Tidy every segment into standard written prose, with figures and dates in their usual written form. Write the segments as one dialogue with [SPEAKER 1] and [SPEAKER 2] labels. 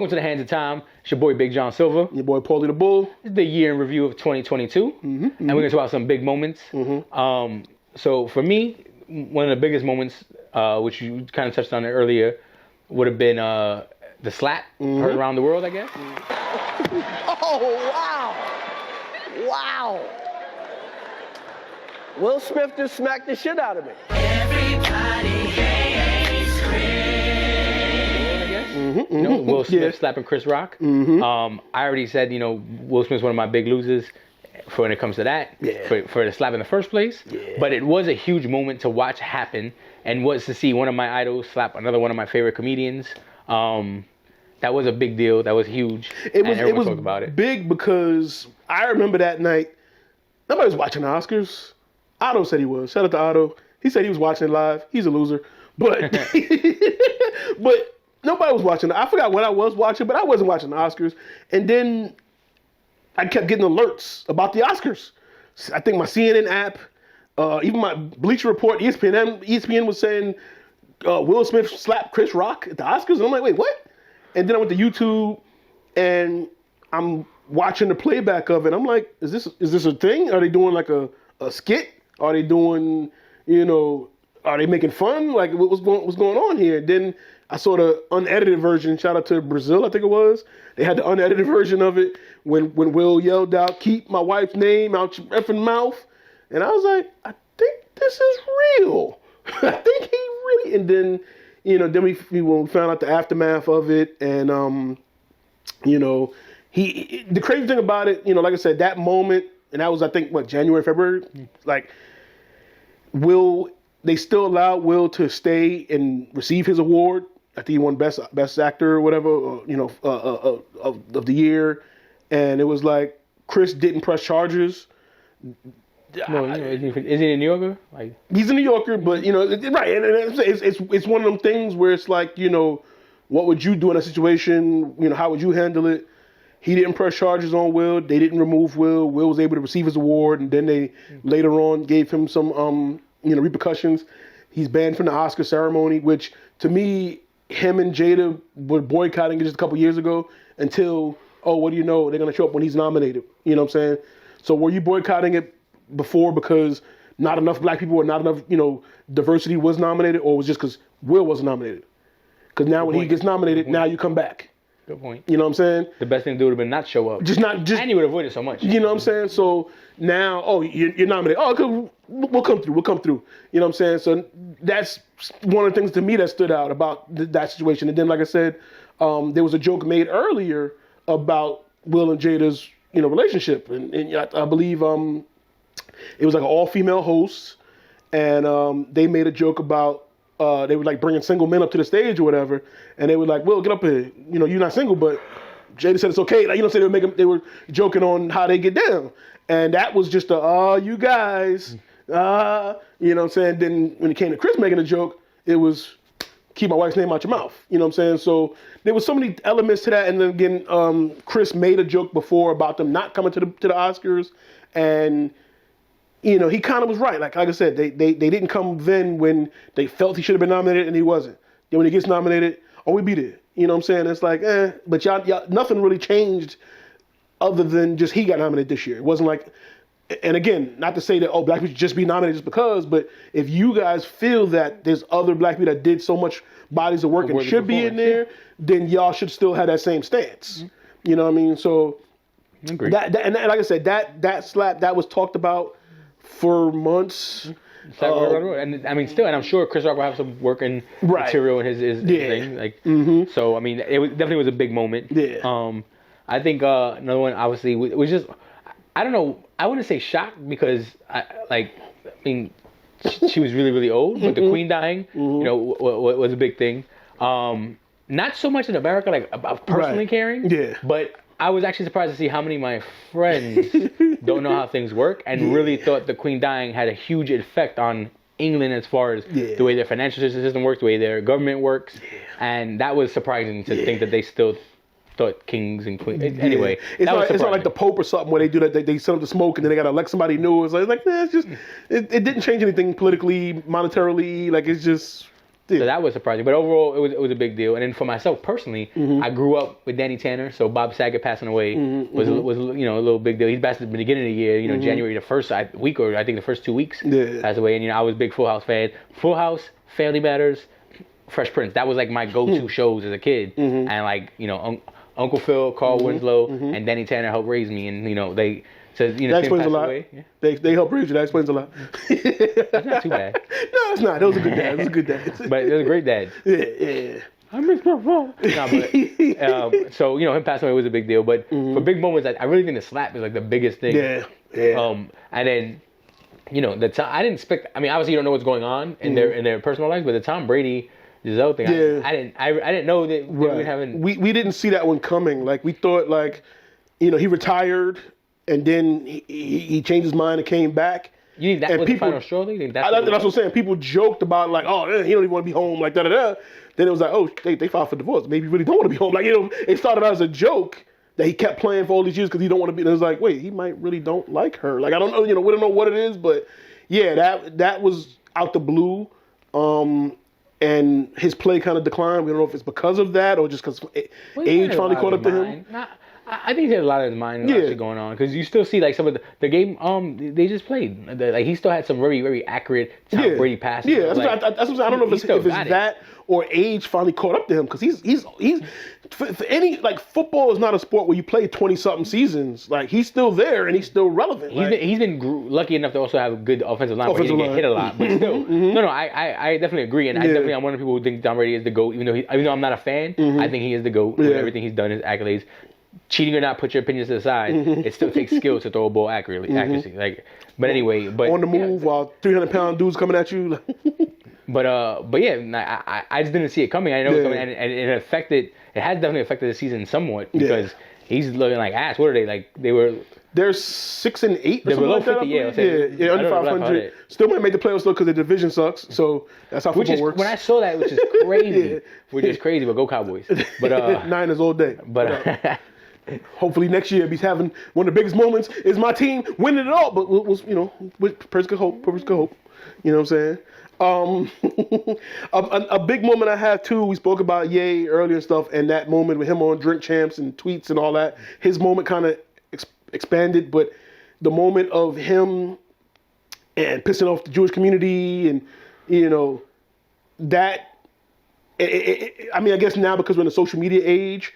[SPEAKER 1] into the hands of time. It's your boy Big John Silva.
[SPEAKER 2] Your boy Pauly the Bull.
[SPEAKER 1] It's the year in review of 2022. And we're going to talk about some big moments. So for me, one of the biggest moments, which you kind of touched on it earlier, would have been the slap heard around the world, I guess.
[SPEAKER 3] Oh, wow. Wow. Will Smith just smacked the shit out of me.
[SPEAKER 1] Everybody hates Chris. You know, Will Smith slapping Chris Rock. I already said, you know, Will Smith's one of my big losers for when it comes to that, for the slap in the first place. But it was a huge moment to watch happen, and was to see one of my idols slap another one of my favorite comedians. That was a big deal. That was huge.
[SPEAKER 2] It was talked about it. Big because I remember that night, nobody was watching the Oscars. Otto said he was. Shout out to Otto. He said he was watching it live. He's a loser. But but nobody was watching it. I forgot what I was watching, but I wasn't watching the Oscars. And then I kept getting alerts about the Oscars. I think my CNN app, even my Bleacher Report, ESPN was saying Will Smith slapped Chris Rock at the Oscars. And I'm like, wait, what? And then I went to YouTube and I'm watching the playback of it. I'm like, is this a thing? Are they doing like a skit? Are they doing, you know, are they making fun? Like, what's going on here? Then I saw the unedited version. Shout out to Brazil, I think it was. They had the unedited version of it when Will yelled out, "Keep my wife's name out your effing mouth." And I was like, I think this is real. I think he really. And then, you know, then we found out the aftermath of it, and you know, the crazy thing about it, you know, like I said, that moment, and that was, I think, January, February, like. They still allowed Will to stay and receive his award. I think he won best actor or whatever, you know, of the year. And it was like Chris didn't press charges.
[SPEAKER 1] No, is he a New Yorker? Like,
[SPEAKER 2] he's a New Yorker, but you know, right? And it's one of them things where it's like, you know, what would you do in a situation? You know, how would you handle it? He didn't press charges on Will. They didn't remove Will. Will was able to receive his award, and then they later on gave him some, you know, repercussions. He's banned from the Oscar ceremony, which to me, him and Jada were boycotting it just a couple years ago until, oh, what do you know? They're going to show up when he's nominated. You know what I'm saying? So were you boycotting it before because not enough black people or not enough, you know, diversity was nominated, or was just because Will wasn't nominated? Because now when he gets nominated, now you come back.
[SPEAKER 1] Good point.
[SPEAKER 2] You know what I'm saying?
[SPEAKER 1] The best thing to do would have been not show up. And you would have avoided so much.
[SPEAKER 2] You know what I'm saying? So now, oh, you're nominated. Oh, okay, we'll come through. We'll come through. You know what I'm saying? So that's one of the things to me that stood out about that situation. And then, like I said, there was a joke made earlier about Will and Jada's, you know, relationship. And I believe it was like an all-female host. And they made a joke about they were like bringing single men up to the stage or whatever, and they were like, "Will, get up here. You know, you're not single, but Jada said it's okay." Like, you know, so they were joking on how they get down, and that was just you guys, you know what I'm saying. Then when it came to Chris making a joke, it was keep my wife's name out your mouth. You know what I'm saying. So there was so many elements to that, and then again, Chris made a joke before about them not coming to the Oscars, and. You know, he kind of was right. Like I said, they didn't come then when they felt he should have been nominated and he wasn't. Then when he gets nominated, oh, we beat it. You know what I'm saying? It's like, but y'all, nothing really changed other than just he got nominated this year. It wasn't like, and again, not to say that, oh, black people should just be nominated just because, but if you guys feel that there's other black people that did so much bodies of work and should be in there, then y'all should still have that same stance. You know what I mean? So, and like I said, that slap, that was talked about for months.
[SPEAKER 1] And I mean, still, and I'm sure Chris Rock will have some working material in his thing. Like, so I mean, it definitely was a big moment. Yeah. I think another one, obviously, was just, I don't know, I wouldn't say shocked because I mean, she was really, really old, but the Queen dying, you know, was a big thing. Not so much in America, like about personally caring. Yeah. But I was actually surprised to see how many of my friends don't know how things work and really thought the Queen dying had a huge effect on England as far as the way their financial system works, the way their government works. And that was surprising to think that they still thought kings and queens. Anyway,
[SPEAKER 2] it's not like the Pope or something where they do that. They set up the smoke and then they got to elect somebody new. It's like it's just, it didn't change anything politically, monetarily. Like, it's just...
[SPEAKER 1] So that was surprising. But overall, it was a big deal. And then for myself personally, I grew up with Danny Tanner. So Bob Saget passing away was a little big deal. He passed at the beginning of the year. January the first week, or I think the first 2 weeks, passed away. And I was a big Full House fan. Full House, Family Matters, Fresh Prince. That was like my go-to shows as a kid. And like Uncle Phil, Carl Winslow, and Danny Tanner helped raise me. And they. So,
[SPEAKER 2] that explains a lot.
[SPEAKER 1] Away. Yeah.
[SPEAKER 2] They help raise you. That explains a lot.
[SPEAKER 1] That's not too bad.
[SPEAKER 2] No, it's not. That was a good dad. It was a good dad.
[SPEAKER 1] But it was a great dad.
[SPEAKER 2] Yeah.
[SPEAKER 1] I miss my phone. So him passing away was a big deal. But for big moments, I really think the slap is like the biggest thing.
[SPEAKER 2] Yeah.
[SPEAKER 1] And then, the time I didn't expect. I mean, obviously you don't know what's going on in their personal lives, but the Tom Brady Giselle thing, I didn't know that they were having.
[SPEAKER 2] We didn't see that one coming. Like we thought, like he retired. And then he changed his mind and came back.
[SPEAKER 1] You think that was the final straw?
[SPEAKER 2] That's what I'm saying. People joked about like, oh, he don't even want to be home, like da-da-da. Then it was like, oh, they filed for divorce. Maybe he really don't want to be home. Like, it started out as a joke that he kept playing for all these years because he don't want to be. And it was like, wait, he might really don't like her. Like, I don't know, we don't know what it is, but yeah, that was out the blue. And his play kind of declined. We don't know if it's because of that or just because age finally caught up to him.
[SPEAKER 1] I think he had a lot of his mind actually going on because you still see like some of the game they just played. Like he still had some very, very accurate Tom Brady passes.
[SPEAKER 2] Yeah, that's what I'm saying. I don't know if it's that or age finally caught up to him because he's for any, like, football is not a sport where you play 20-something seasons. Like, he's still there and he's still relevant.
[SPEAKER 1] He's been lucky enough to also have a good offensive line where he didn't get hit a lot, but still. No, I definitely agree, and I'm one of the people who think Tom Brady is the GOAT, even though I'm not a fan. I think he is the GOAT with everything he's done, his accolades. Cheating or not, put your opinions to the side. It still takes skill to throw a ball accuracy. Like, but anyway, on
[SPEAKER 2] the move while 300-pound dudes coming at you.
[SPEAKER 1] But yeah, I just didn't see it coming. I know it was coming, and it affected. It has definitely affected the season somewhat because he's looking like ass. What are they like?
[SPEAKER 2] They're 6 and 8.
[SPEAKER 1] They're below 50.
[SPEAKER 2] Yeah, under 500. Still might make the playoffs though because the division sucks. So that's how football works.
[SPEAKER 1] When I saw that, which is crazy, which is crazy, but go Cowboys. But
[SPEAKER 2] Niners all day.
[SPEAKER 1] But.
[SPEAKER 2] Hopefully next year he's having one of the biggest moments is my team winning it all. But we'll purpose could hope. You know what I'm saying? A big moment I had too. We spoke about Ye earlier and stuff, and that moment with him on Drink Champs and tweets and all that. His moment kind of expanded, but the moment of him and pissing off the Jewish community and that. I mean, I guess now because we're in a social media age.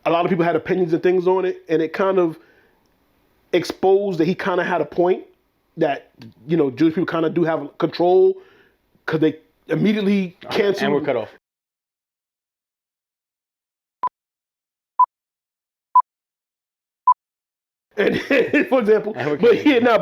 [SPEAKER 2] A lot of people had opinions and things on it, and it kind of exposed that he kind of had a point that, Jewish people kind of do have control because they immediately canceled.
[SPEAKER 1] And we're cut off.
[SPEAKER 2] And for example, but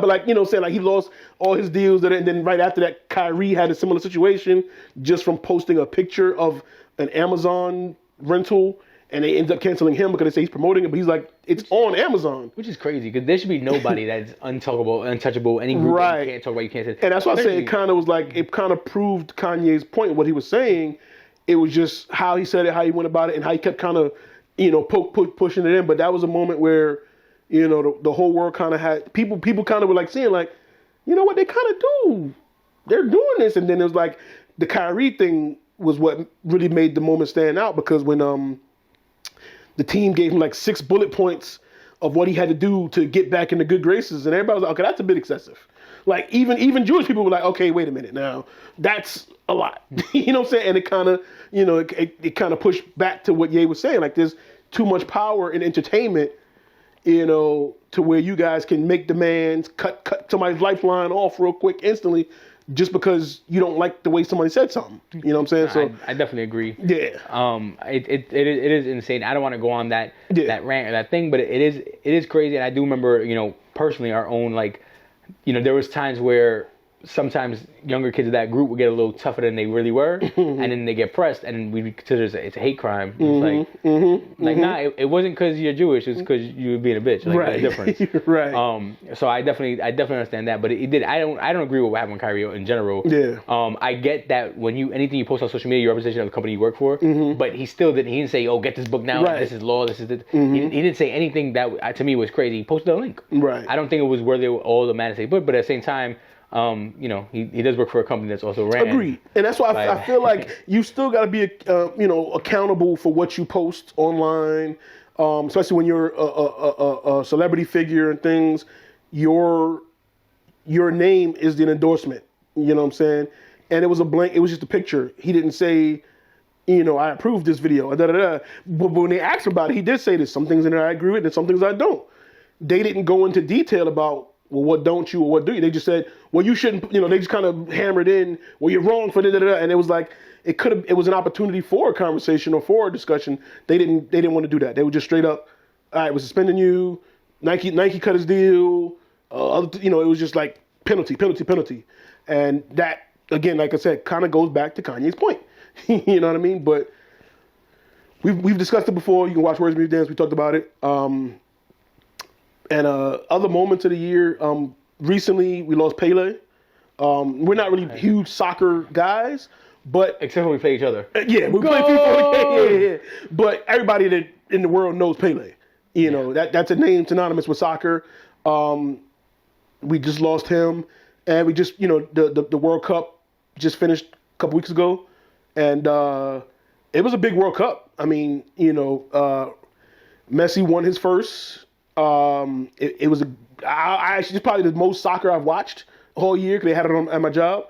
[SPEAKER 2] like, saying like he lost all his deals, and then right after that, Kyrie had a similar situation just from posting a picture of an Amazon rental. And they end up canceling him because they say he's promoting it, but he's like, it's on Amazon.
[SPEAKER 1] Which is crazy, because there should be nobody that's untouchable, any group that you can't talk about, you can't say.
[SPEAKER 2] And that's why I say it kind of was like, it kind of proved Kanye's point, what he was saying. It was just how he said it, how he went about it, and how he kept kind of, pushing it in. But that was a moment where, the whole world kind of had, people kind of were like seeing like, what they kind of do. They're doing this. And then it was like, the Kyrie thing was what really made the moment stand out, because when, the team gave him like 6 bullet points of what he had to do to get back in the good graces. And everybody was like, okay, that's a bit excessive. Like even Jewish people were like, okay, wait a minute now. That's a lot. You know what I'm saying? And it kind of, it kind of pushed back to what Ye was saying. Like there's too much power in entertainment, to where you guys can make demands, cut somebody's lifeline off real quick instantly, just because you don't like the way somebody said something. You know what I'm saying? So
[SPEAKER 1] I definitely agree.
[SPEAKER 2] Yeah.
[SPEAKER 1] It is insane. I don't want to go on that rant or that thing, but it is crazy. And I do remember, personally our own, like, there was times where sometimes younger kids of that group would get a little tougher than they really were, and then they get pressed, and we consider it's a hate crime. It's nah, it wasn't because you're Jewish, it's because you were being a bitch. Like,
[SPEAKER 2] right.
[SPEAKER 1] There's a difference.
[SPEAKER 2] Right.
[SPEAKER 1] So I definitely understand that, but it did. I don't agree with what happened with Kyrie in general.
[SPEAKER 2] Yeah.
[SPEAKER 1] I get that when anything you post on social media, you're a representation of the company you work for. But he didn't say, oh, get this book now. Right. This is law. This is it. He didn't say anything that to me was crazy. He posted a link.
[SPEAKER 2] Right.
[SPEAKER 1] I don't think it was worthy of all the man to say, but at the same time. he does work for a company that's also ran.
[SPEAKER 2] Agreed. And that's why I feel like you still got to be, accountable for what you post online, especially when you're a celebrity figure and things. Your name is the endorsement. You know what I'm saying? And it was it was just a picture. He didn't say, I approve this video. But when they asked him about it, he did say there's some things in there I agree with and some things I don't. They didn't go into detail about, well, what don't you or what do you? They just said, well, you shouldn't, they just kind of hammered in, well, you're wrong for da-da-da. And it was like, it was an opportunity for a conversation or for a discussion. They didn't want to do that. They were just straight up, all right, we're suspending you. Nike cut his deal. It was just like penalty. And that, again, like I said, kind of goes back to Kanye's point. You know what I mean? But we've discussed it before. You can watch Words Music Dance. We talked about it. And other moments of the year, recently we lost Pele. We're not really huge soccer guys, but
[SPEAKER 1] except when we play each other.
[SPEAKER 2] Yeah, we play FIFA. Yeah. But everybody that in the world knows Pele. That's a name synonymous with soccer. We just lost him, and we just the World Cup just finished a couple weeks ago, and it was a big World Cup. I mean, Messi won his first. It was it's probably the most soccer I've watched all year because they had it on at my job.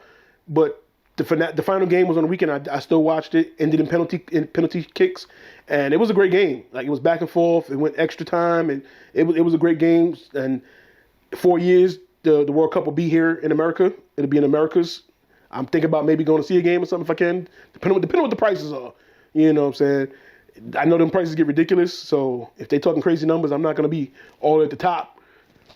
[SPEAKER 2] But the final game was on the weekend. I still watched it. Ended in penalty kicks, and it was a great game. Like, it was back and forth. It went extra time, and it was a great game. And 4 years, the World Cup will be here in America. It'll be in Americas. I'm thinking about maybe going to see a game or something if I can, depending on what the prices are. You know what I'm saying? I know them prices get ridiculous, so if they talking crazy numbers, I'm not going to be all at the top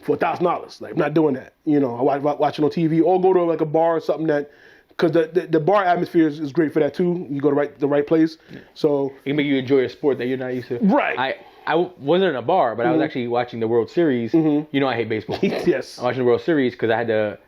[SPEAKER 2] for $1,000. Like, I'm not doing that. I watch it on TV or go to like a bar or something because the bar atmosphere is great for that too. You go to the right place. So
[SPEAKER 1] it can make you enjoy a sport that you're not used to.
[SPEAKER 2] Right.
[SPEAKER 1] I wasn't in a bar, but I was actually watching the World Series. Mm-hmm. I hate baseball.
[SPEAKER 2] Yes.
[SPEAKER 1] I'm watching the World Series because I had to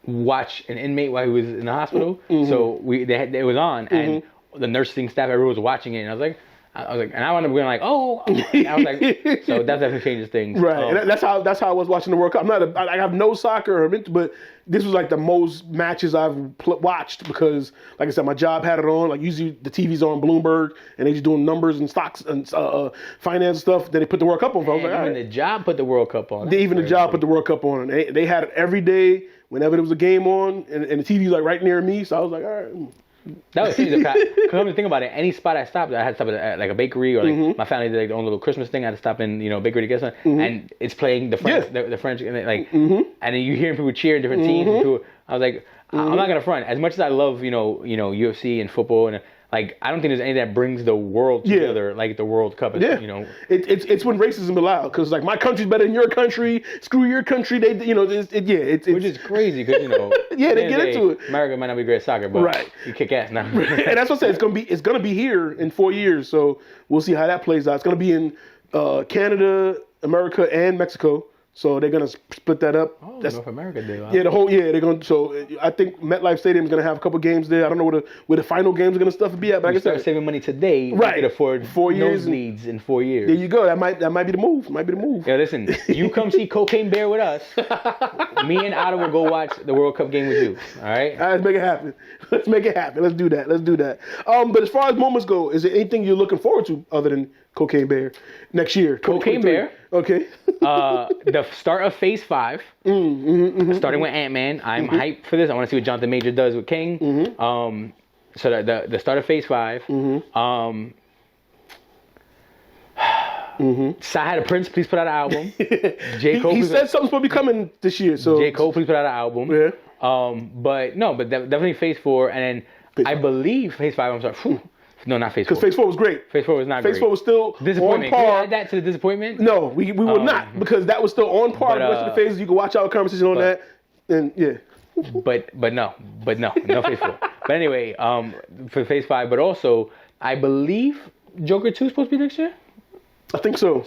[SPEAKER 1] watch an inmate while he was in the hospital. Mm-hmm. So it was on, and the nursing staff, everyone was watching it, and I was like, and I wound up going like, oh, I was like, so that definitely changes things.
[SPEAKER 2] Right, and that's how I was watching the World Cup. I have no soccer, but this was like the most matches I've watched because, like I said, my job had it on. Like, usually the TV's on Bloomberg, and they just doing numbers and stocks and finance stuff. Then they put the World Cup on. I was like, all right.
[SPEAKER 1] The job put the World Cup on.
[SPEAKER 2] The job put the World Cup on. They had it every day whenever there was a game on, and the TV's like right near me. So I was like, all right.
[SPEAKER 1] That was crazy. Come to think about it, any spot I stopped, I had to stop at like a bakery or like my family did like their own little Christmas thing. I had to stop in bakery to get something, and it's playing the French, the French, and and then you hear people cheering different teams. And people, I was like, I'm not gonna front. As much as I love UFC and football and like, I don't think there's anything that brings the world together like the World Cup.
[SPEAKER 2] It's when racism is allowed because like, my country's better than your country. Screw your country. They it's
[SPEAKER 1] which is crazy because
[SPEAKER 2] they get into it.
[SPEAKER 1] America might not be great at soccer, but you kick ass now.
[SPEAKER 2] And that's what I said. It's gonna be here in 4 years. So we'll see how that plays out. It's gonna be in Canada, America, and Mexico. So they're gonna split that up.
[SPEAKER 1] Oh, North America Day. Wow.
[SPEAKER 2] Yeah, they're gonna. So I think MetLife Stadium is gonna have a couple games there. I don't know where the final games are gonna stuff be at. But
[SPEAKER 1] you start saving money today.
[SPEAKER 2] Right.
[SPEAKER 1] You could afford
[SPEAKER 2] 4 years
[SPEAKER 1] nosebleeds in 4 years.
[SPEAKER 2] There you go. That might be the move.
[SPEAKER 1] Yeah, listen. You come see Cocaine Bear with us. Me and Otto will go watch the World Cup game with you. All right.
[SPEAKER 2] All right, let's make it happen. Let's do that. But as far as moments go, is there anything you're looking forward to other than Cocaine Bear next year?
[SPEAKER 1] Cocaine Bear.
[SPEAKER 2] Okay.
[SPEAKER 1] The start of Phase 5, starting with Ant-Man. I'm hyped for this. I want to see what Jonathan Major does with King. So the start of Phase 5. Sahara Prince, please put out an album. J. Cole.
[SPEAKER 2] He said something's supposed to be coming this year. So
[SPEAKER 1] J. Cole, please put out an album.
[SPEAKER 2] Yeah.
[SPEAKER 1] But definitely Phase 4, and then I believe Phase 5. I'm sorry. Whew. No, not Phase 4.
[SPEAKER 2] Because Phase 4 was great.
[SPEAKER 1] Phase 4 was not great.
[SPEAKER 2] Phase 4 was still on par.
[SPEAKER 1] Can we add that to the disappointment?
[SPEAKER 2] No, we would not, because that was still on par with the rest of the phases. You can watch our conversation on that. And yeah.
[SPEAKER 1] But no Phase 4. But anyway, for Phase 5, but also I believe Joker 2 is supposed to be next year.
[SPEAKER 2] I think so.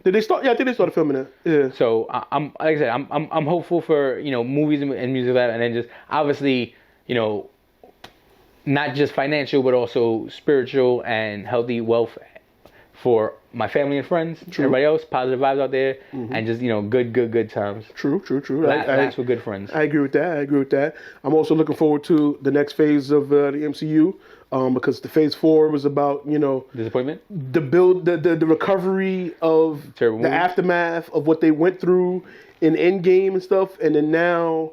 [SPEAKER 2] Did they start? Yeah, I think they started filming it. Yeah.
[SPEAKER 1] So I'm like I said, I'm hopeful for movies and music like that, and then just obviously not just financial but also spiritual and healthy wealth for my family and friends, everybody else, positive vibes out there, and just, good times.
[SPEAKER 2] True.
[SPEAKER 1] Last with good friends.
[SPEAKER 2] I agree with that. I'm also looking forward to the next phase of the MCU, because the phase 4 was about,
[SPEAKER 1] Disappointment?
[SPEAKER 2] the build, the recovery of
[SPEAKER 1] Terrible
[SPEAKER 2] the
[SPEAKER 1] movie.
[SPEAKER 2] aftermath of what they went through in Endgame and stuff, and then now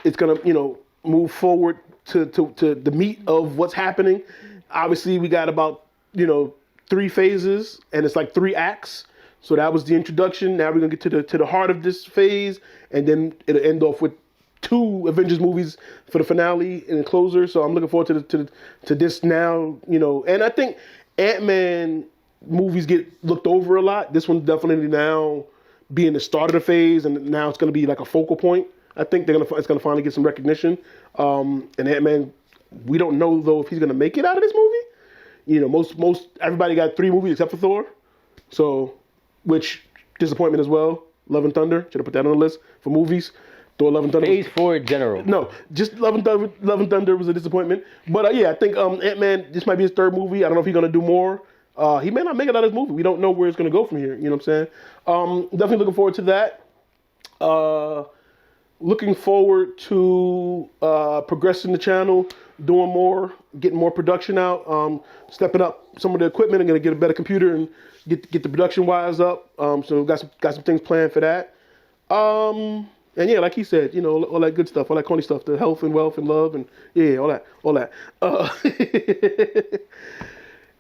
[SPEAKER 2] it's gonna, move forward to the meat of what's happening. Obviously, we got about, 3 phases, and it's like 3 acts. So that was the introduction. Now we're gonna get to the heart of this phase, and then it'll end off with 2 Avengers movies for the finale and the closer. So I'm looking forward to this now. And I think Ant-Man movies get looked over a lot. This one's definitely now being the start of the phase, and now it's gonna be like a focal point. I think it's gonna finally get some recognition. And Ant-Man, we don't know though if he's gonna make it out of this movie. Most everybody got 3 movies except for Thor. So, which disappointment as well. Love and Thunder, should have put that on the list for movies. Thor, Love and Thunder.
[SPEAKER 1] Phase 4 general.
[SPEAKER 2] No, just Love and Thunder was a disappointment. But I think Ant-Man, this might be his 3rd movie. I don't know if he's gonna do more. He may not make it out of this movie. We don't know where it's gonna go from here. You know what I'm saying? Definitely looking forward to that. Looking forward to progressing the channel, doing more, getting more production out, stepping up some of the equipment. I'm gonna get a better computer and get the production wise up. So got some things planned for that. And yeah, like he said, all that good stuff, all that corny stuff, the health and wealth and love and all that.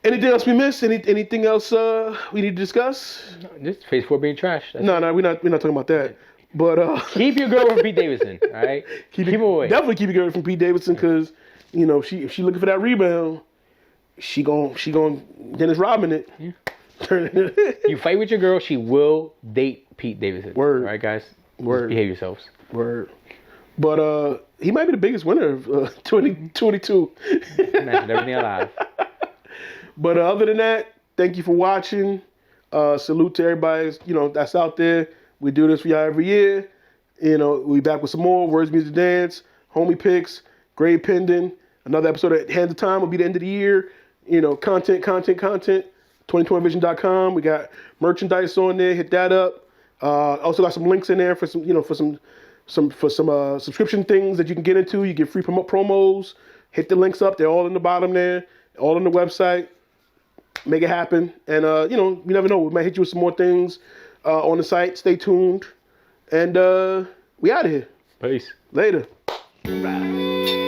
[SPEAKER 2] Anything else we missed? Anything else we need to discuss?
[SPEAKER 1] Just phase 4 being trash.
[SPEAKER 2] No, we're not talking about that. But
[SPEAKER 1] keep your girl from Pete Davidson, all right? Keep him away.
[SPEAKER 2] Definitely keep your girl from Pete Davidson, because if she looking for that rebound, she gon' Dennis Rodman it.
[SPEAKER 1] Yeah. You fight with your girl, she will date Pete Davidson.
[SPEAKER 2] Word.
[SPEAKER 1] All right, guys.
[SPEAKER 2] Word.
[SPEAKER 1] Just behave yourselves.
[SPEAKER 2] Word. But he might be the biggest winner of 2022.
[SPEAKER 1] Imagine everything alive.
[SPEAKER 2] But other than that, thank you for watching. Salute to everybody that's out there. We do this for y'all every year. We back with some more Words, Music, Dance, Homie Picks, Grade Pending. Another episode of Hands of Time will be the end of the year. Content. 2021vision.com. We got merchandise on there. Hit that up. Also got some links in there for some subscription things that you can get into. You get free promos. Hit the links up. They're all in the bottom there. All on the website. Make it happen. And you never know. We might hit you with some more things on the site. Stay tuned. And we out of here.
[SPEAKER 1] Peace.
[SPEAKER 2] Later. Bye.